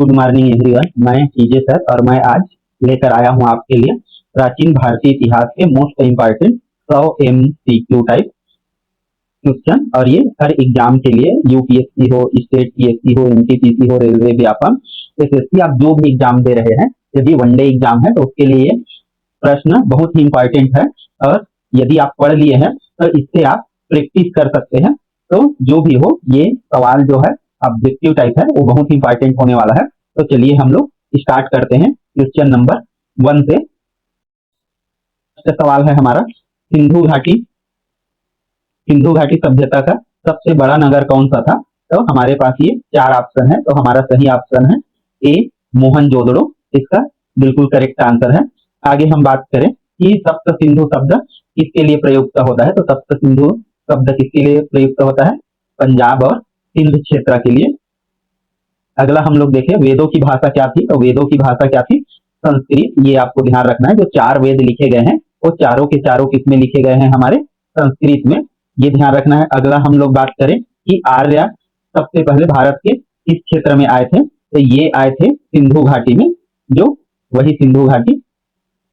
Good morning everyone. मैं TJ sir और मैं आज लेकर आया हूं आपके लिए प्राचीन भारतीय इतिहास के most important 100 MCQ type question. और ये हर एग्जाम के लिए यूपीएससी हो, स्टेट पीएससी हो, एनटीपीसी हो, रेलवे व्यापम, एसएससी, आप जो भी एग्जाम दे रहे हैं, यदि वनडे एग्जाम है तो उसके लिए प्रश्न बहुत ही इंपॉर्टेंट है। और यदि आप पढ़ लिए हैं तो इससे आप प्रैक्टिस कर सकते हैं। तो जो भी हो, ये सवाल जो है ऑब्जेक्टिव टाइप है, वो बहुत इंपॉर्टेंट होने वाला है। तो चलिए हम लोग स्टार्ट करते हैं क्वेश्चन नंबर 1 से। सवाल है हमारा, सिंधु घाटी सभ्यता का सबसे बड़ा नगर कौन सा था? तो हमारे पास ये 4 ऑप्शन है। तो हमारा सही ऑप्शन है ए, मोहनजोदड़ो। इसका बिल्कुल करेक्ट आंसर है। आगे हम बात करें कि सप्त सिंधु शब्द किसके लिए प्रयुक्त होता है? तो सप्त सिंधु शब्द किसके लिए प्रयुक्त होता है? पंजाब और सिंध क्षेत्र के लिए। अगला हम लोग देखें, वेदों की भाषा क्या थी? तो वेदों की भाषा क्या थी? संस्कृत। ये आपको ध्यान रखना है, जो 4 वेद लिखे गए हैं वो चारों के चारों किसमें लिखे गए हैं? हमारे संस्कृत में। ये ध्यान रखना है। अगला हम लोग बात करें कि आर्य सबसे पहले भारत के किस क्षेत्र में आए थे? तो ये आए थे सिंधु घाटी में, जो वही सिंधु घाटी।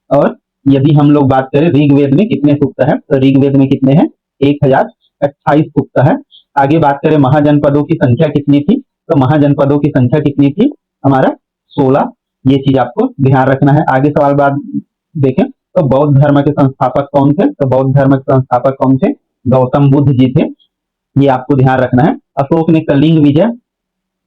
और यदि हम लोग बात करें ऋग्वेद में कितने सूक्त है? तो ऋग्वेद में कितने हैं? 1028 सूक्त है। आगे बात करें महाजनपदों की संख्या कितनी थी? तो महाजनपदों की संख्या कितनी थी? हमारा 16। ये चीज आपको ध्यान रखना है। आगे सवाल बात देखें तो बौद्ध धर्म के संस्थापक कौन थे? तो बौद्ध धर्म के संस्थापक कौन थे? गौतम बुद्ध जी थे। ये आपको ध्यान रखना है। अशोक ने कलिंग विजय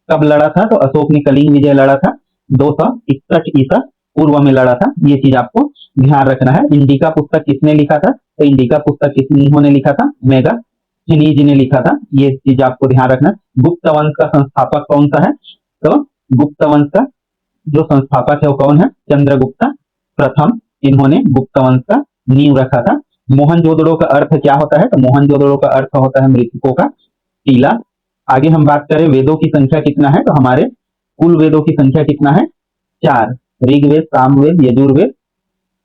कब लड़ा था? तो अशोक ने कलिंग विजय लड़ा था 261 ईसा पूर्व में लड़ा था। ये चीज आपको ध्यान रखना है। इंडिका पुस्तक किसने लिखा था? तो इंडिका पुस्तक किन्होंने लिखा था? मेगास्थनीज जी ने लिखा था। ये चीज आपको ध्यान रखना है। गुप्त वंश का संस्थापक कौन सा है? तो गुप्त वंश का जो संस्थापक है वो कौन है? चंद्रगुप्त प्रथम। इन्होंने गुप्त वंश का नींव रखा था। मोहनजोदड़ो का अर्थ क्या होता है? तो मोहनजोदड़ो का अर्थ होता है मृतकों का टीला। आगे हम बात करें वेदों की संख्या कितना है? तो हमारे कुल वेदों की संख्या कितना है? 4। ऋग्वेद, सामवेद, यजुर्वेद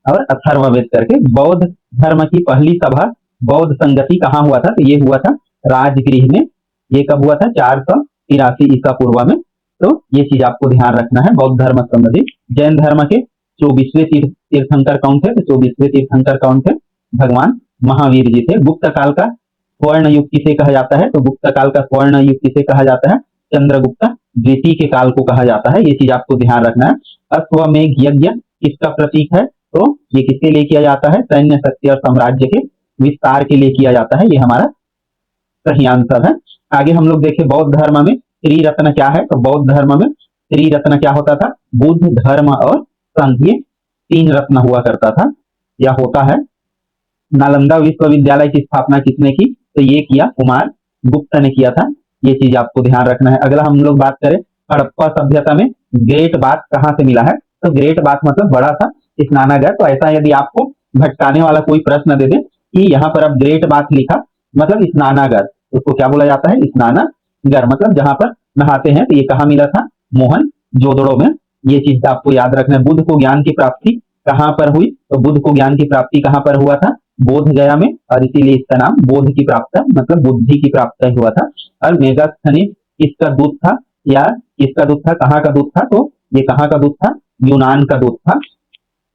और अथर्ववेद करके। बौद्ध धर्म की पहली सभा, बौद्ध संगति कहाँ हुआ था? तो ये हुआ था राजगृह में। ये कब हुआ था? 483 ईसा पूर्व में। तो ये चीज आपको ध्यान रखना है बौद्ध धर्म संबंधी। जैन धर्म के 24वें तीर्थंकर कौन थे? तो 24वें तीर्थंकर कौन थे? भगवान महावीर जी थे। गुप्त काल का स्वर्ण युग किसे कहा जाता है? तो गुप्त काल का स्वर्ण युग किसे कहा जाता है? चंद्रगुप्त द्वितीय के काल को कहा जाता है। ये चीज आपको ध्यान रखना है। अश्वमेघ यज्ञ किसका प्रतीक है? तो ये किसके लिए किया जाता है? सैन्य शक्ति और साम्राज्य के विस्तार के लिए किया जाता है। ये हमारा सही आंसर है। आगे हम लोग देखें बौद्ध धर्म में त्रिरत्न क्या है? तो बौद्ध धर्म में त्रिरत्न क्या होता था? बुद्ध, धर्म और संघ, ये 3 रत्न हुआ करता था या होता है। नालंदा विश्वविद्यालय की स्थापना किसने की? तो ये किया कुमार गुप्त ने किया था। ये चीज आपको ध्यान रखना है। अगला हम लोग बात करें हड़प्पा सभ्यता में ग्रेट बाथ कहाँ से मिला है? तो ग्रेट बाथ मतलब बड़ा सा स्नानागार। तो ऐसा यदि आपको भटकाने वाला कोई प्रश्न दे दे कि यहाँ पर अब ग्रेट बाथ लिखा मतलब स्नानागार, उसको क्या बोला जाता है? स्नानागार मतलब जहां पर नहाते हैं। तो ये कहाँ मिला था? मोहनजोदड़ो में। ये चीज आपको याद रखना है। बुद्ध को ज्ञान की प्राप्ति कहाँ पर हुई? तो बुद्ध को ज्ञान की प्राप्ति कहाँ पर हुआ था? बोध गया में। और इसीलिए इसका नाम बोध की प्राप्त मतलब बुद्धि की प्राप्त हुआ था। और मेगास्थनीज किसका दूत था या किसका दूत था? कहाँ का दूत था? तो ये कहाँ का दूत था? यूनान का दूत था।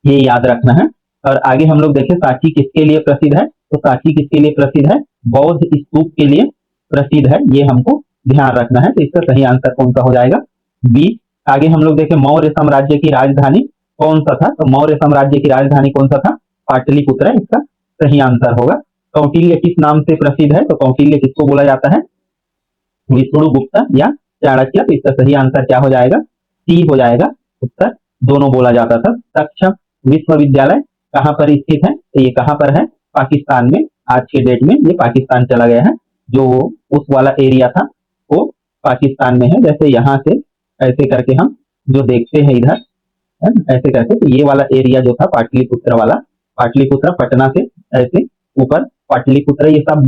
ये याद रखना है। और आगे हम लोग देखें सांची किसके लिए प्रसिद्ध है? तो सांची किसके लिए प्रसिद्ध है? बौद्ध स्तूप के लिए प्रसिद्ध है। ये हमको ध्यान रखना है। तो इसका सही आंसर कौन सा हो जाएगा? बी। आगे हम लोग देखें मौर्य साम्राज्य की राजधानी कौन सा था? तो मौर्य साम्राज्य की राजधानी कौन सा था? पाटलिपुत्र है। इसका सही आंसर होगा। कौटिल्य किस नाम से प्रसिद्ध है? तो कौटिल्य किसको बोला जाता है? विष्णुगुप्त या चाणक्य। तो इसका सही आंसर क्या हो जाएगा? सी हो जाएगा। उत्तर दोनों बोला जाता था। तक्षक विश्वविद्यालय कहाँ पर स्थित है? तो ये कहाँ पर है? पाकिस्तान में। आज के डेट में ये पाकिस्तान चला गया है। जो उस वाला एरिया था वो पाकिस्तान में है। जैसे यहाँ से ऐसे करके हम जो देखते हैं इधर ऐसे करके, तो ये वाला एरिया जो था पाटलिपुत्र वाला, पाटलिपुत्र पटना से ऐसे ऊपर पाटलिपुत्र, ये सब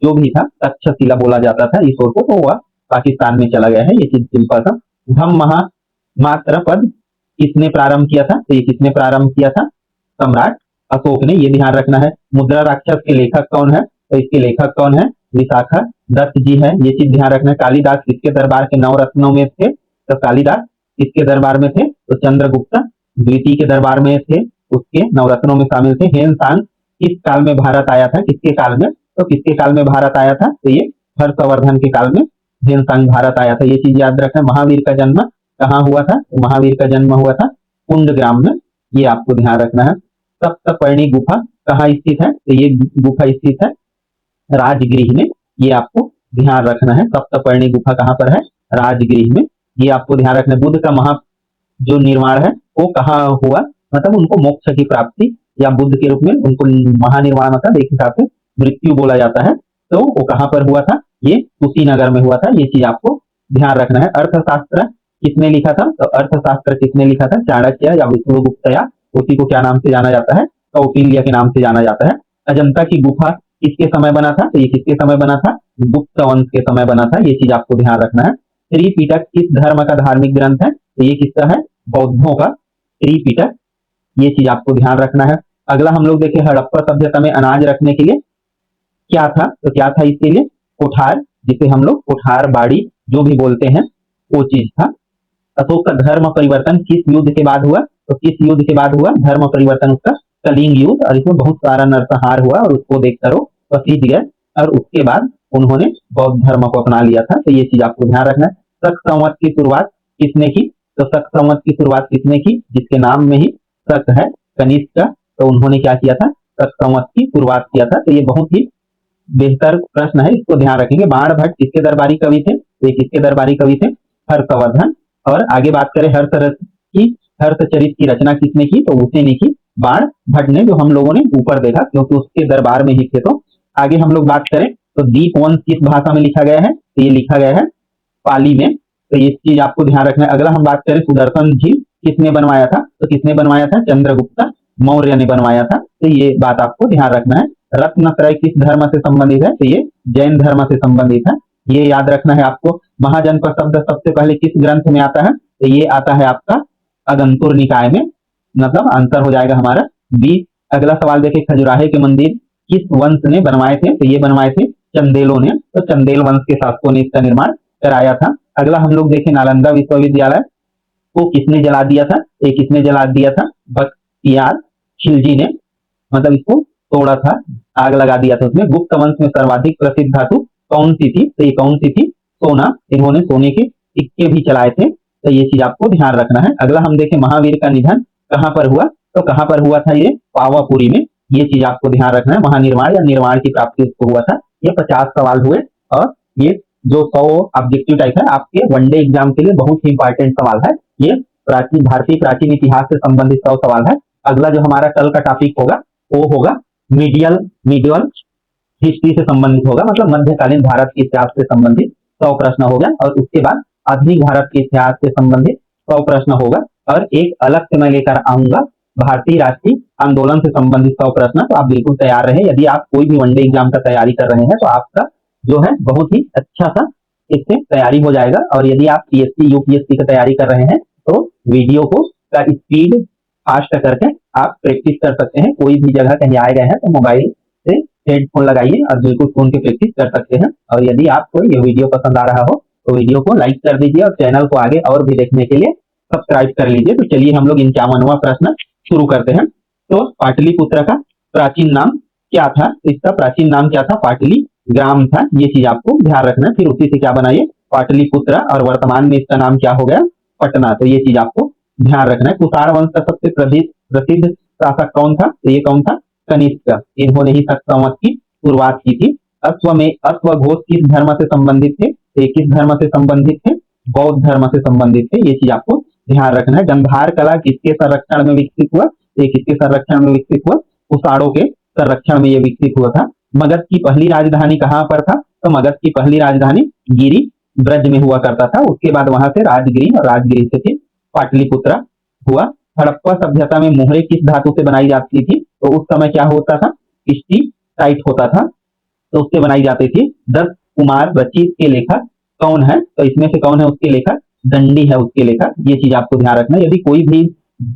जो भी था तक्षशिला बोला जाता था इस ओर को, तो वह पाकिस्तान में चला गया है। ये चीज सिंपल था। धम्म महामात्र पद किसने प्रारंभ किया था? तो ये किसने प्रारंभ किया था? सम्राट अशोक ने। ये ध्यान रखना है। मुद्रा राक्षस के लेखक कौन है? तो इसके लेखक कौन है? विशाखा दत्त जी है। ये चीज ध्यान रखना है। कालिदास किसके दरबार के 9 रत्नों में थे? तो कालिदास किसके दरबार में थे? तो चंद्रगुप्त द्वितीय के दरबार में थे, उसके नवरत्नों में शामिल थे। हेनसांग किस काल में भारत आया था? किसके काल में? तो किसके काल में भारत आया था? तो ये हर्षवर्धन के काल में हेनसांग भारत आया था। ये चीज याद रखना। महावीर का जन्म कहाँ हुआ था? तो महावीर का जन्म हुआ था कुंडग्राम में, ये आपको ध्यान रखना है। सप्तपर्णी गुफा कहाँ स्थित है? तो ये गुफा स्थित है राजगृह में, ये आपको ध्यान रखना है। सप्तपर्णी गुफा कहाँ पर है? राजगृह में, ये आपको ध्यान रखना है। बुद्ध का महा जो निर्माण है वो कहाँ हुआ? मतलब उनको मोक्ष की प्राप्ति या बुद्ध के रूप में उनको महानिर्वाण मतलब एक हिसाब से मृत्यु बोला जाता है, तो वो कहाँ पर हुआ था? ये कुशीनगर में हुआ था। ये चीज आपको ध्यान रखना है। अर्थशास्त्र किसने लिखा था? तो अर्थशास्त्र किसने लिखा था? चाणक्य या विष्णुगुप्त, या उसी को क्या नाम से जाना जाता है? कौटिल्य के नाम से जाना जाता है। अजंता की गुफा किसके समय बना था? तो ये किसके समय बना था? गुप्त वंश के समय बना था। ये चीज आपको ध्यान रखना है। त्रिपिटक किस धर्म का धार्मिक ग्रंथ है? तो ये किसका है? बौद्धों का त्रिपिटक, ये चीज आपको ध्यान रखना है। अगला हम लोग देखें, हड़प्पा सभ्यता में अनाज रखने के लिए क्या था? तो क्या था इसके लिए? कोठार, जिसे हम लोग कोठार बाड़ी जो भी बोलते हैं, वो चीज था। अशोक का धर्म परिवर्तन किस युद्ध के बाद हुआ? तो किस युद्ध के बाद हुआ धर्म परिवर्तन? उसका कलिंग युद्ध, और इसमें बहुत सारा नरसंहार हुआ और उसको देखकर वो पसीज गए, और उसके बाद उन्होंने बौद्ध धर्म को अपना लिया था। तो ये चीज आपको ध्यान रखना है। शक संवत की शुरुआत किसने की? तो शक संवत की शुरुआत किसने की? जिसके नाम में ही शक है, कनिष्क का, तो उन्होंने क्या किया था? शक संवत की शुरुआत किया था। तो ये बहुत ही बेहतर प्रश्न है, इसको ध्यान रखेंगे। बाण भट्ट किसके दरबारी कवि थे? ये किसके दरबारी कवि थे? हर्षवर्धन। और आगे बात करें हर्षरस की, हर्षचरित की रचना किसने की? तो उसे ने की बाण भट्ट ने, जो हम लोगों ने ऊपर देखा, क्योंकि उसके दरबार में ही थे। तो आगे हम लोग बात करें तो दीपवंश किस भाषा में लिखा गया है? तो ये लिखा गया है पाली में, तो ये चीज आपको ध्यान रखना है। अगला हम बात करें सुदर्शन झील किसने बनवाया था? तो किसने बनवाया था? चंद्रगुप्त मौर्य ने बनवाया था। तो ये बात आपको ध्यान रखना है। रत्नत्रय किस धर्म से संबंधित है? तो ये जैन धर्म से संबंधित है, ये याद रखना है आपको। महाजनपद शब्द सबसे पहले किस ग्रंथ में आता है? तो ये आता है आपका अगंतुर निकाय में, मतलब आंसर हो जाएगा हमारा बी। अगला सवाल देखिए, खजुराहे के मंदिर किस वंश ने बनवाए थे? तो ये बनवाए थे चंदेलों ने, तो चंदेल वंश के शासकों ने इसका निर्माण कराया था। अगला हम लोग देखें, नालंदा विश्वविद्यालय को किसने जला दिया था? ये किसने जला दिया था? बख्तियार खिलजी ने, मतलब इसको तोड़ा था, आग लगा दिया था उसमें। गुप्त वंश में सर्वाधिक प्रसिद्ध धातु कौन सी थी? तो ये कौन सी थी? सोना। इन्होंने सोने के सिक्के भी चलाए थे, तो ये चीज आपको ध्यान रखना है। अगला हम देखें, महावीर का निधन कहाँ पर हुआ? तो कहाँ पर हुआ था? ये पावापुरी में, ये चीज आपको ध्यान रखना है। महानिर्वाण या निर्माण की प्राप्ति उसको हुआ था। ये 50 सवाल हुए, और ये जो 100 ऑब्जेक्टिव टाइप है आपके वनडे एग्जाम के लिए बहुत ही इंपॉर्टेंट सवाल है। ये प्राचीन भारतीय प्राचीन इतिहास से संबंधित 100 सवाल है। अगला जो हमारा कल का टॉपिक होगा वो होगा मीडियल हिस्ट्री से संबंधित होगा, मतलब मध्यकालीन भारत के इतिहास से संबंधित 100 प्रश्न होगा, और उसके बाद आधुनिक भारत के इतिहास से संबंधित 100 प्रश्न होगा। और एक अलग से मैं लेकर आऊंगा भारतीय राष्ट्रीय आंदोलन से संबंधित 100 प्रश्न। तो आप बिल्कुल तैयार रहे। यदि आप कोई भी वनडे एग्जाम का तैयारी कर रहे हैं तो आपका जो है बहुत ही अच्छा सा इससे तैयारी हो जाएगा। और यदि आप पीएससी यूपीएससी की तैयारी कर रहे हैं तो वीडियो को का स्पीड फास्ट करके आप प्रैक्टिस कर सकते हैं। कोई भी जगह कहीं आए गए हैं तो मोबाइल से हेडफोन लगाइए और बिल्कुल फोन की प्रैक्टिस कर सकते हैं। और यदि आपको ये वीडियो पसंद आ रहा हो तो वीडियो को लाइक कर दीजिए, और चैनल को आगे और भी देखने के लिए सब्सक्राइब कर लीजिए। तो चलिए हम लोग 51वां प्रश्न शुरू करते हैं। तो पाटलिपुत्र का प्राचीन नाम क्या था? इसका प्राचीन नाम क्या था? पाटली ग्राम था। ये चीज आपको ध्यान रखना है। फिर उसी से क्या बनाइए? पाटलिपुत्र, और वर्तमान में इसका नाम क्या हो गया? पटना। तो ये चीज आपको ध्यान रखना है। कुषाण वंश का सबसे प्रसिद्ध शासक कौन था? तो ये कौन था? कनिष्क। इन्होंने ही शक संवत की शुरुआत की थी। अश्वघोष किस धर्म से संबंधित थे? ये किस धर्म से संबंधित थे? बौद्ध धर्म से संबंधित थे। ये चीज आपको ध्यान रखना है। गंधार कला किसके संरक्षण में विकसित हुआ? ये किसके संरक्षण में विकसित हुआ? कुषाणों के संरक्षण में ये विकसित हुआ था। मगध की पहली राजधानी कहाँ पर था? तो मगध की पहली राजधानी गिरी ब्रज में हुआ करता था। उसके बाद वहां से राजगिरी, और राजगिरी से फिर पाटलिपुत्र हुआ। हड़प्पा सभ्यता में मोहरे किस धातु से बनाई जाती थी? तो उस समय क्या होता था? टाइट होता था, तो उससे बनाई जाती थी। 10 कुमार रचित के लेखक कौन है? तो इसमें से कौन है उसके लेखक? दंडी है उसके लेखक। ये चीज आपको ध्यान रखना है। यदि कोई भी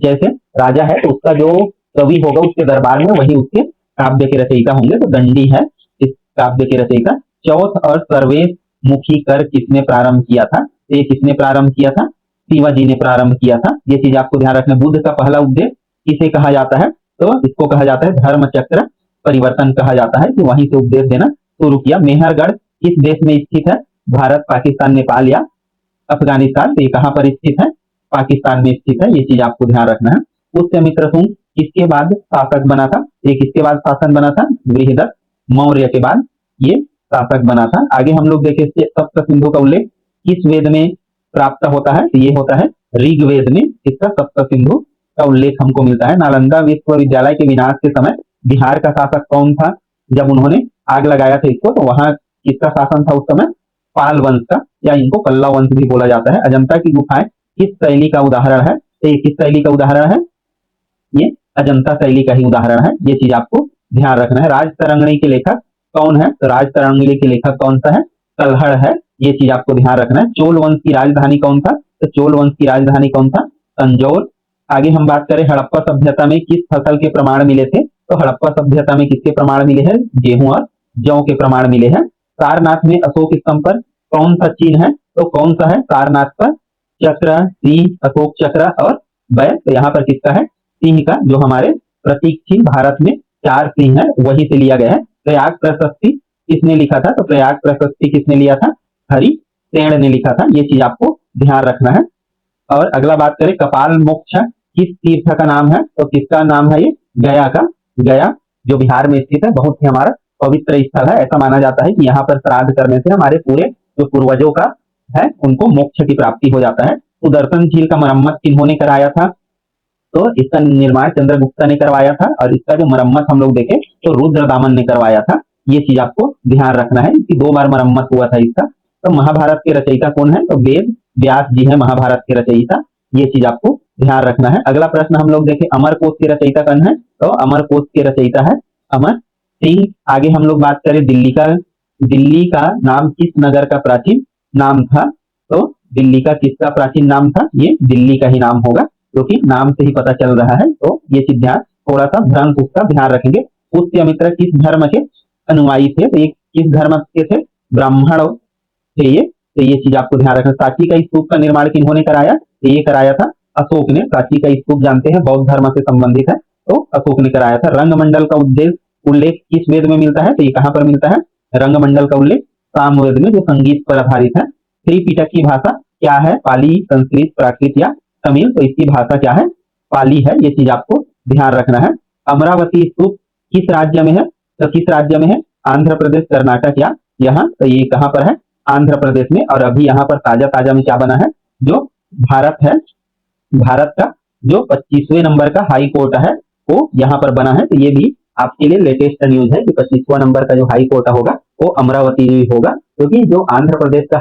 जैसे राजा है तो उसका जो कवि होगा उसके दरबार में वही उसके काव्य के रचयिता होंगे, तो दंडी है इस काव्य के रचयिता। चौथ और सर्वेश मुखी कर किसने प्रारंभ किया था? ये किसने प्रारंभ किया था? शिवाजी ने प्रारंभ किया था। ये चीज आपको ध्यान रखना। बुद्ध का पहला उपदेश किसे कहा जाता है? तो इसको कहा जाता है धर्म चक्र परिवर्तन कहा जाता है, कि वहीं से उपदेश देना शुरू किया। मेहरगढ़ किस देश में स्थित है? भारत, पाकिस्तान, नेपाल या अफगानिस्तान। तो ये कहाँ पर स्थित है? पाकिस्तान में स्थित है। ये चीज आपको ध्यान रखना है। पुष्यमित्र सुंग किसके बाद शासक बना था? ये किसके बाद शासन बना था? बृहदत्त मौर्य के बाद ये शासक बना था। आगे हम लोग देखें सप्त सिंधु का उल्लेख किस वेद में प्राप्त होता है? तो ये होता है ऋग्वेद में। इसका सप्त सिंधु का उल्लेख हमको मिलता है। नालंदा विश्वविद्यालय के विनाश के समय बिहार का शासक कौन था? जब उन्होंने आग लगाया था इसको, तो वहां किसका शासन था उस समय? पाल वंश का, या इनको पल्लव वंश भी बोला जाता है। अजंता की गुफाएं किस शैली का उदाहरण है? तो ये किस शैली का उदाहरण है? ये अजंता शैली का ही उदाहरण है। ये चीज आपको ध्यान रखना है। राजतरंगिणी के लेखक कौन है? तो राजतरंगिणी के लेखक कौन सा है? कल्हड़ है। ये चीज आपको ध्यान रखना है। चोल वंश की राजधानी कौन था? तो चोल वंश की राजधानी कौन था? तंजौर। आगे हम बात करें हड़प्पा सभ्यता में किस फसल के प्रमाण मिले थे? तो हड़प्पा सभ्यता में किसके प्रमाण मिले हैं? गेहूं और जौ के प्रमाण मिले हैं। सारनाथ में अशोक स्तंभ पर कौन सा चिन्ह है? तो कौन सा है सारनाथ पर? चक्र, सिंह, अशोक चक्र और वै। तो यहाँ पर किसका है? सिंह का, जो हमारे प्रतीक चिन्ह भारत में 4 सिंह है वही से लिया गया है। प्रयाग प्रशस्ति किसने लिखा था? तो प्रयाग प्रशस्ति किसने लिया था? हरिसेन ने लिखा था। ये चीज आपको ध्यान रखना है। और अगला बात करें कपाल मोक्ष किस तीर्थ का नाम है? तो किसका नाम है? ये गया का। गया जो बिहार में स्थित है, बहुत ही हमारा पवित्र स्थल है। ऐसा माना जाता है कि यहाँ पर श्राद्ध करने से हमारे पूरे जो पूर्वजों का है उनको मोक्ष की प्राप्ति हो जाता है। सुदर्शन झील का मरम्मत किन्होंने कराया था? तो इसका निर्माण चंद्रगुप्त ने करवाया था, और इसका जो मरम्मत हम लोग देखें तो रुद्रदामन ने करवाया था। ये चीज आपको ध्यान रखना है। इसकी 2 बार मरम्मत हुआ था इसका। तो महाभारत के रचयिता कौन है? तो वेद व्यास जी है महाभारत के रचयिता। ये चीज आपको ध्यान रखना है। अगला प्रश्न हम लोग देखें अमरकोश के रचयिता कौन है? तो अमरकोश के रचयिता है अमर सिंह। आगे हम लोग बात करें दिल्ली का नाम किस नगर का प्राचीन नाम था? तो दिल्ली का किसका प्राचीन नाम था? ये दिल्ली का ही नाम होगा, क्योंकि नाम से ही पता चल रहा है। तो ये चीज ध्यान, थोड़ा सा भ्रंश उसका ध्यान रखेंगे। पुष्यमित्र किस धर्म के अनुयायी थे? तो ये किस धर्म के थे? ब्राह्मण थे ये। तो ये चीज आपको ध्यान रखना। सांची का स्तूप का निर्माण किन्होंने कराया? तो ये कराया था अशोक ने। सांची का स्तूप जानते हैं बौद्ध धर्म से संबंधित है, तो अशोक ने कराया था। रंगमंडल का उल्लेख किस वेद में मिलता है? तो ये कहां पर मिलता है? रंगमंडल का उल्लेख सामवेद में, जो संगीत पर आधारित है। त्रिपिटक की भाषा क्या है? पाली, संस्कृत, प्राकृत या तमिल। तो इसकी भाषा क्या है? पाली है। ये चीज आपको ध्यान रखना है। अमरावती स्तूप किस राज्य में है? तो किस राज्य में है? आंध्र प्रदेश, कर्नाटक या यहाँ। तो ये कहां पर है? आंध्र प्रदेश में। और अभी यहाँ पर ताजा ताजा में क्या बना है? जो भारत है, भारत का जो 25वें नंबर का हाई कोर्ट है वो यहाँ पर बना है। तो ये भी आपके लिए लेटेस्ट न्यूज है कि 25वां नंबर का जो हाई कोर्ट होगा वो अमरावती में होगा, क्योंकि जो आंध्र प्रदेश का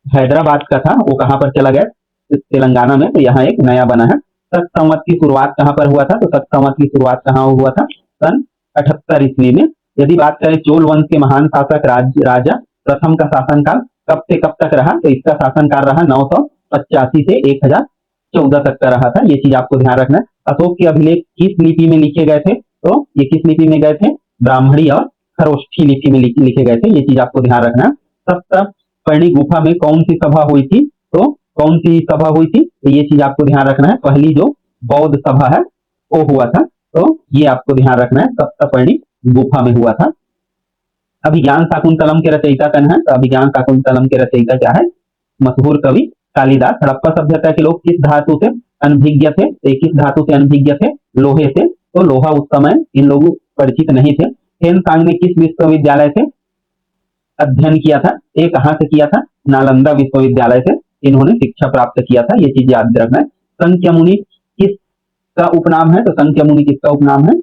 हैदराबाद का था वो कहाँ पर चला गया? तेलंगाना में। तो यहाँ एक नया बना है। सत संवत की शुरुआत कहाँ पर हुआ था? तो सत संवत की शुरुआत कहाँ हुआ था? सन 78 ईस्वी में। यदि बात करें चोल वंश के महान शासक राजा प्रथम का शासनकाल कब से कब तक रहा? तो इसका शासनकाल रहा 985 से 1014 तक का रहा था। ये चीज आपको ध्यान रखना है। अशोक के अभिलेख किस लिपि में लिखे गए थे? तो ये किस लिपि में गए थे? ब्राह्मणी और खरोष्ठी लिपि में लिखे गए थे। ये चीज आपको ध्यान रखना है। सप्तपर्णी गुफा में कौन सी सभा हुई थी? तो कौन सी सभा हुई थी? तो ये चीज आपको ध्यान रखना है। पहली जो बौद्ध सभा है वो हुआ था। तो ये आपको ध्यान रखना है, सप्तपर्णी गुफा में हुआ था। अभिज्ञान शाकुंतलम के रचयिता कौन है? तो अभिज्ञान शाकुंतलम के रचयिता क्या है? मशहूर कवि कालिदास। हड़प्पा सभ्यता के लोग किस धातु से अनभिज्ञ थे? किस धातु से अनभिज्ञ थे? लोहे से। तो लोहा उस समय इन लोगों परिचित नहीं थे। हेनसांग ने किस विश्वविद्यालय से अध्ययन किया था? ये कहाँ से किया था? नालंदा विश्वविद्यालय से इन्होंने शिक्षा प्राप्त किया था। ये चीज याद रखना है। संख्य मुनि किसका उपनाम है? तो संख्य मुनि किसका उपनाम है?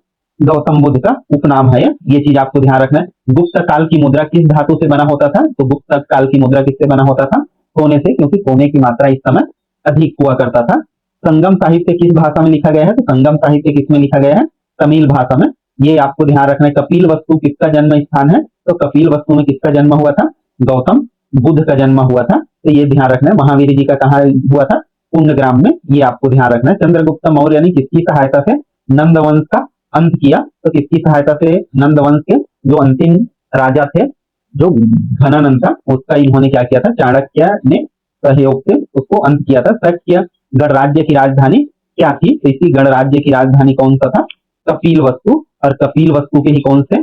गौतम बुद्ध का उपनाम है। ये चीज आपको ध्यान रखना है। गुप्त काल की मुद्रा किस धातु से बना होता था? तो गुप्त काल की मुद्रा किससे बना होता था? सोने से, क्योंकि सोने की मात्रा इस समय अधिक हुआ करता था। संगम साहित्य किस भाषा में लिखा गया है? तो संगम साहित्य किसमें लिखा गया है? तमिल भाषा में। ये आपको ध्यान रखना है। कपिल वस्तु किसका जन्म स्थान है? तो कपिल वस्तु में किसका जन्म हुआ था? गौतम बुद्ध का जन्म हुआ था। तो ये ध्यान रखना है। महावीर जी का कहाँ हुआ था? कुंडग्राम में। ये आपको ध्यान रखना है। चंद्रगुप्त मौर्य ने किसकी सहायता से नंद वंश का अंत किया? तो किसकी सहायता से? नंद वंश के जो अंतिम राजा थे, जो घनानंद था, उसका इन्होंने क्या किया था? चाणक्य ने सहयोग से उसको अंत किया था। शक्य गणराज्य की राजधानी क्या थी? तो इसी गणराज्य की राजधानी कौन सा था? कपिल वस्तु। और कपिल वस्तु के ही कौन से?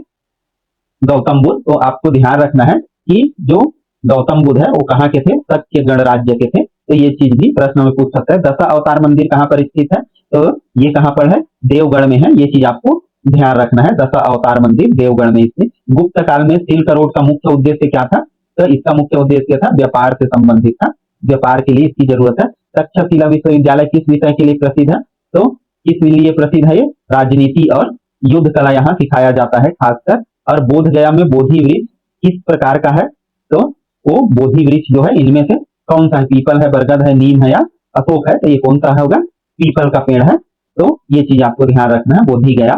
गौतम बुद्ध। तो आपको ध्यान रखना है कि जो गौतम बुद्ध है वो कहाँ के थे? शक्य गणराज्य के थे। तो ये चीज भी प्रश्न में पूछ सकता है। दशा अवतार मंदिर कहाँ पर स्थित है? तो ये कहाँ पर है? देवगढ़ में है। ये चीज आपको ध्यान रखना है। दशा अवतार मंदिर देवगढ़ में स्थित। गुप्त काल में सिल्क रोड का मुख्य उद्देश्य क्या था? तो इसका मुख्य उद्देश्य था व्यापार से संबंधित था। व्यापार के लिए इसकी जरूरत है। तक्षशिला विश्वविद्यालय किस विषय के लिए प्रसिद्ध है? तो किस लिए प्रसिद्ध है? ये राजनीति और युद्ध कला यहाँ सिखाया जाता है खासकर। और बोध गया में बोधि वृक्ष किस प्रकार का है? तो वो बोधि वृक्ष जो है इनमें से कौन सा है? पीपल है, बरगद है, नीम है या अशोक है? तो ये कौन सा होगा? पीपल का पेड़ है। तो ये चीज आपको ध्यान रखना है। बोधि गया।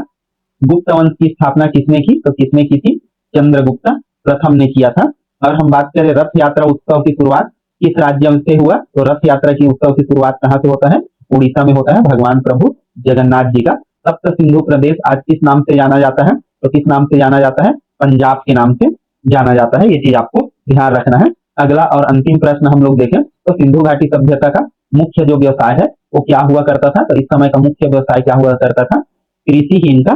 गुप्त वंश की स्थापना किसने की? तो किसने की थी? चंद्रगुप्त प्रथम ने किया था। और हम बात करें रथ यात्रा उत्सव की शुरुआत किस राज्य से हुआ? तो रथ यात्रा की उत्सव की शुरुआत कहाँ से होता है? उड़ीसा में होता है, भगवान प्रभु जगन्नाथ जी का। सप्त सिंधु प्रदेश आज किस नाम से जाना जाता है? तो किस नाम से जाना जाता है? पंजाब के नाम से जाना जाता है। ये चीज आपको ध्यान रखना है। अगला और अंतिम प्रश्न हम लोग देखें तो सिंधु घाटी सभ्यता का मुख्य जो व्यवसाय है वो क्या हुआ करता था? तो इस समय का मुख्य व्यवसाय क्या हुआ करता था? कृषि ही इनका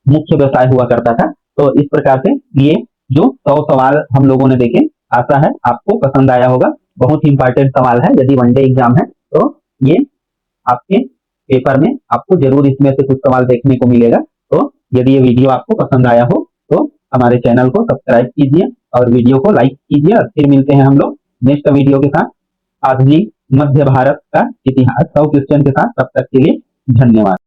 मुख्य व्यवसाय हुआ करता था। तो इस प्रकार से ये जो 100 सवाल हम लोगों ने देखे, आशा है आपको पसंद आया होगा। बहुत ही इंपॉर्टेंट सवाल है। यदि वनडे एग्जाम है तो ये आपके पेपर में आपको जरूर इसमें से कुछ सवाल देखने को मिलेगा। तो यदि ये वीडियो आपको पसंद आया हो तो हमारे चैनल को सब्सक्राइब कीजिए और वीडियो को लाइक कीजिए। और फिर मिलते हैं हम लोग नेक्स्ट वीडियो के साथ आधुनिक मध्य भारत का इतिहास 100 क्वेश्चन के साथ। तब तक के लिए धन्यवाद।